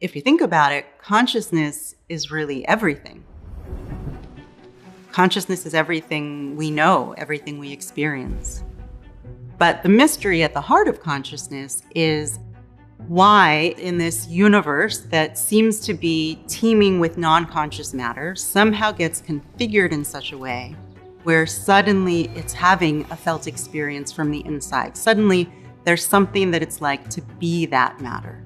If you think about it, consciousness is really everything. Consciousness is everything we know, everything we experience. But the mystery at the heart of consciousness is why, in this universe that seems to be teeming with non-conscious matter, somehow gets configured in such a way where suddenly it's having a felt experience from the inside. Suddenly, there's something that it's like to be that matter.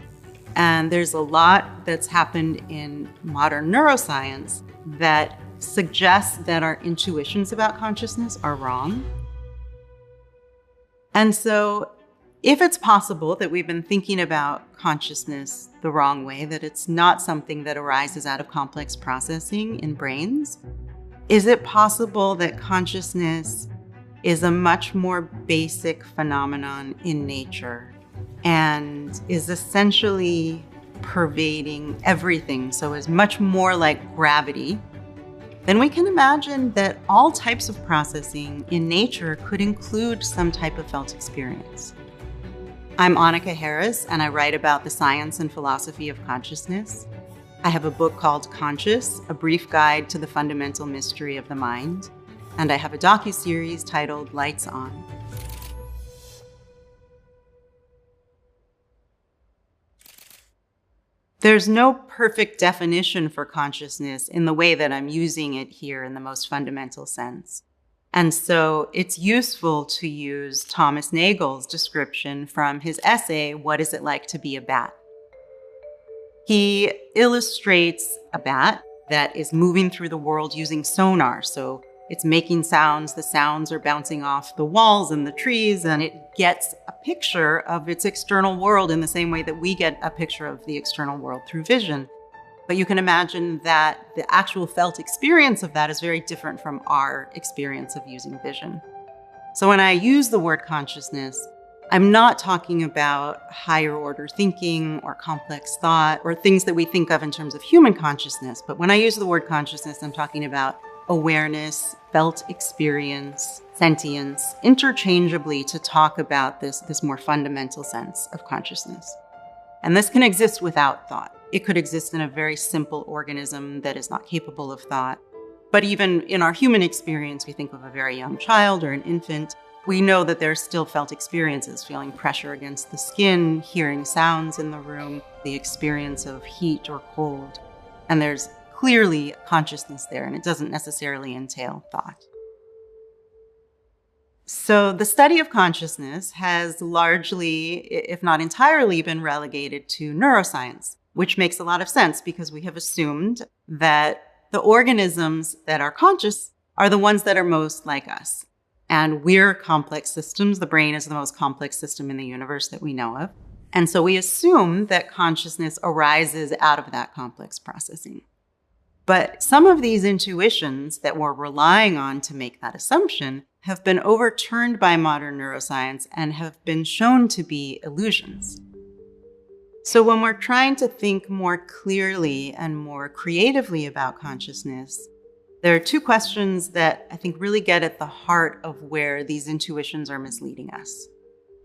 And there's a lot that's happened in modern neuroscience that suggests that our intuitions about consciousness are wrong. And so if it's possible that we've been thinking about consciousness the wrong way, that it's not something that arises out of complex processing in brains, is it possible that consciousness is a much more basic phenomenon in nature and is essentially pervading everything, so is much more like gravity? Then we can imagine that all types of processing in nature could include some type of felt experience. I'm Annaka Harris, and I write about the science and philosophy of consciousness. I have a book called Conscious, A Brief Guide to the Fundamental Mystery of the Mind, and I have a docuseries titled Lights On. There's no perfect definition for consciousness in the way that I'm using it here in the most fundamental sense. And so it's useful to use Thomas Nagel's description from his essay, What Is It Like to Be a Bat? He illustrates a bat that is moving through the world using sonar. So it's making sounds, the sounds are bouncing off the walls and the trees, and it gets a picture of its external world in the same way that we get a picture of the external world through vision. But you can imagine that the actual felt experience of that is very different from our experience of using vision. So when I use the word consciousness, I'm not talking about higher order thinking or complex thought or things that we think of in terms of human consciousness. But when I use the word consciousness, I'm talking about awareness, felt experience, sentience, interchangeably to talk about this more fundamental sense of consciousness. And this can exist without thought. It could exist in a very simple organism that is not capable of thought. But even in our human experience, we think of a very young child or an infant. We know that there's still felt experiences, feeling pressure against the skin, hearing sounds in the room, the experience of heat or cold. And there's clearly consciousness there, and it doesn't necessarily entail thought. So the study of consciousness has largely, if not entirely, been relegated to neuroscience, which makes a lot of sense because we have assumed that the organisms that are conscious are the ones that are most like us. And we're complex systems. The brain is the most complex system in the universe that we know of. And so we assume that consciousness arises out of that complex processing. But some of these intuitions that we're relying on to make that assumption have been overturned by modern neuroscience and have been shown to be illusions. So when we're trying to think more clearly and more creatively about consciousness, there are two questions that I think really get at the heart of where these intuitions are misleading us.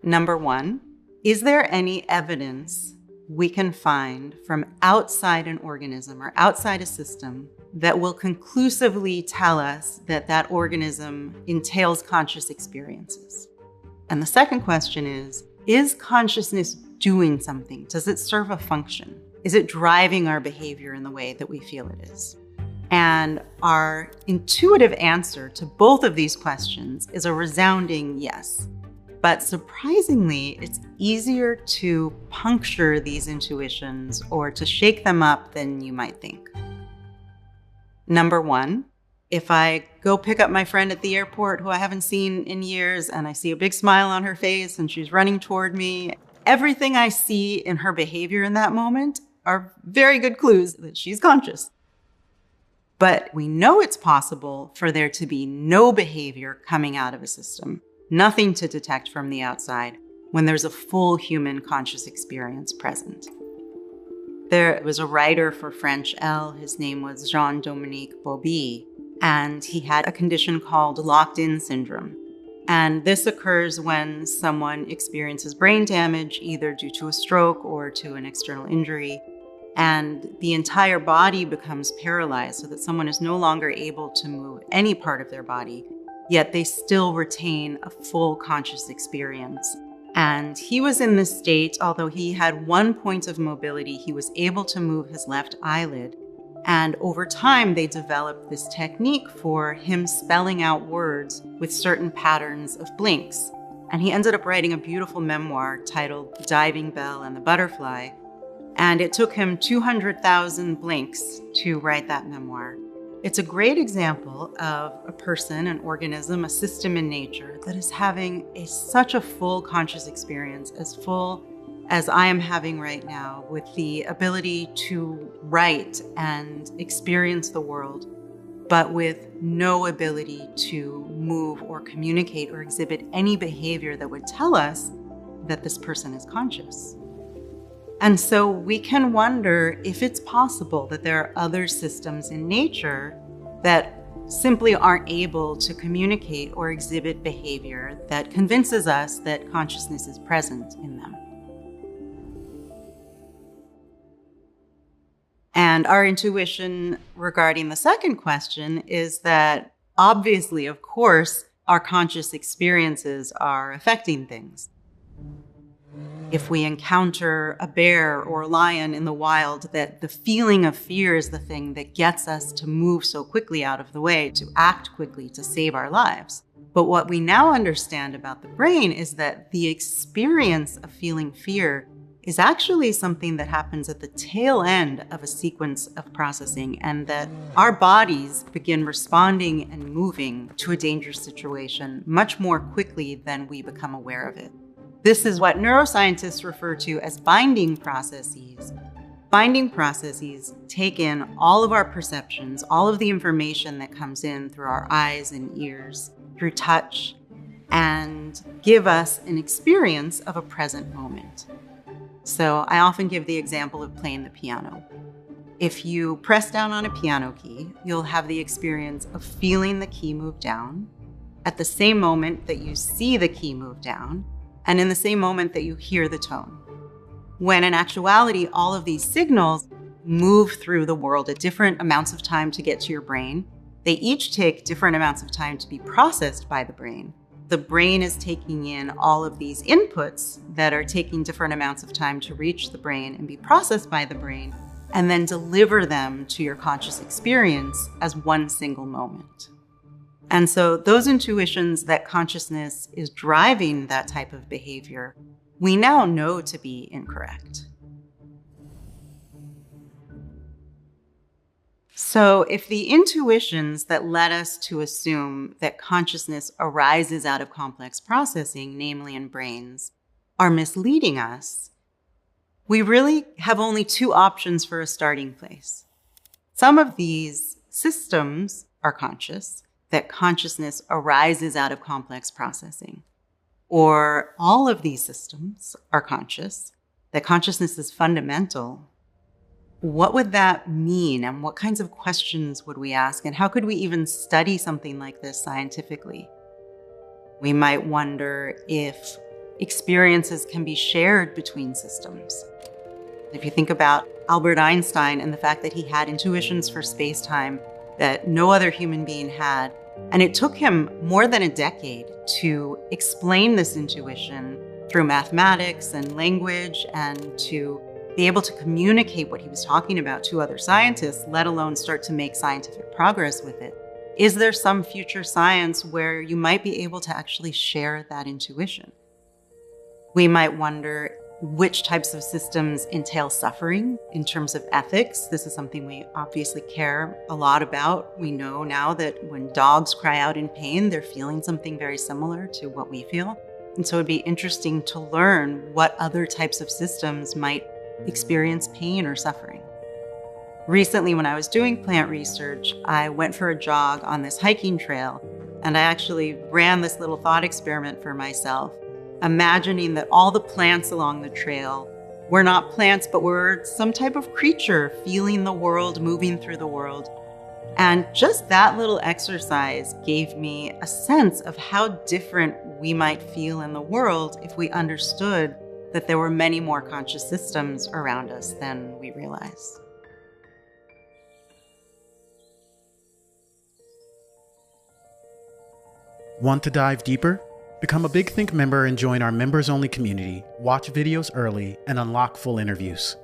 Number one, is there any evidence we can find from outside an organism or outside a system that will conclusively tell us that that organism entails conscious experiences? And the second question is consciousness doing something? Does it serve a function? Is it driving our behavior in the way that we feel it is? And our intuitive answer to both of these questions is a resounding yes. But surprisingly, it's easier to puncture these intuitions or to shake them up than you might think. Number one, if I go pick up my friend at the airport who I haven't seen in years and I see a big smile on her face and she's running toward me, everything I see in her behavior in that moment are very good clues that she's conscious. But we know it's possible for there to be no behavior coming out of a system, nothing to detect from the outside, when there's a full human conscious experience present. There was a writer for French L. His name was Jean-Dominique Bauby, and he had a condition called locked-in syndrome. And this occurs when someone experiences brain damage, either due to a stroke or to an external injury. and the entire body becomes paralyzed so that someone is no longer able to move any part of their body, yet they still retain a full conscious experience. And he was in this state, although he had one point of mobility, he was able to move his left eyelid. And over time, they developed this technique for him spelling out words with certain patterns of blinks. And he ended up writing a beautiful memoir titled The Diving Bell and the Butterfly. And it took him 200,000 blinks to write that memoir. It's a great example of a person, an organism, a system in nature that is having such a full conscious experience, as full as I am having right now, with the ability to write and experience the world, but with no ability to move or communicate or exhibit any behavior that would tell us that this person is conscious. And so we can wonder if it's possible that there are other systems in nature that simply aren't able to communicate or exhibit behavior that convinces us that consciousness is present in them. And our intuition regarding the second question is that obviously, of course, our conscious experiences are affecting things. If we encounter a bear or a lion in the wild, that the feeling of fear is the thing that gets us to move so quickly out of the way, to act quickly, to save our lives. But what we now understand about the brain is that the experience of feeling fear is actually something that happens at the tail end of a sequence of processing, and that our bodies begin responding and moving to a dangerous situation much more quickly than we become aware of it. This is what neuroscientists refer to as binding processes. Binding processes take in all of our perceptions, all of the information that comes in through our eyes and ears, through touch, and give us an experience of a present moment. So I often give the example of playing the piano. If you press down on a piano key, you'll have the experience of feeling the key move down at the same moment that you see the key move down, and in the same moment that you hear the tone. When in actuality, all of these signals move through the world at different amounts of time to get to your brain. They each take different amounts of time to be processed by the brain. The brain is taking in all of these inputs that are taking different amounts of time to reach the brain and be processed by the brain, and then deliver them to your conscious experience as one single moment. And so those intuitions that consciousness is driving that type of behavior, we now know to be incorrect. So if the intuitions that led us to assume that consciousness arises out of complex processing, namely in brains, are misleading us, we really have only two options for a starting place. Some of these systems are conscious, that consciousness arises out of complex processing. Or all of these systems are conscious, that consciousness is fundamental. What would that mean, and what kinds of questions would we ask, and how could we even study something like this scientifically? We might wonder if experiences can be shared between systems. If you think about Albert Einstein and the fact that he had intuitions for space-time that no other human being had, and it took him more than a decade to explain this intuition through mathematics and language, and to be able to communicate what he was talking about to other scientists, let alone start to make scientific progress with it. Is there some future science where you might be able to actually share that intuition? We might wonder which types of systems entail suffering in terms of ethics. This is something we obviously care a lot about. We know now that when dogs cry out in pain, they're feeling something very similar to what we feel. And so it'd be interesting to learn what other types of systems might experience pain or suffering. Recently, when I was doing plant research, I went for a jog on this hiking trail, and I actually ran this little thought experiment for myself, imagining that all the plants along the trail were not plants, but were some type of creature feeling the world, moving through the world. And just that little exercise gave me a sense of how different we might feel in the world if we understood that there were many more conscious systems around us than we realize. Want to dive deeper? Become a Big Think member and join our members-only community, watch videos early, and unlock full interviews.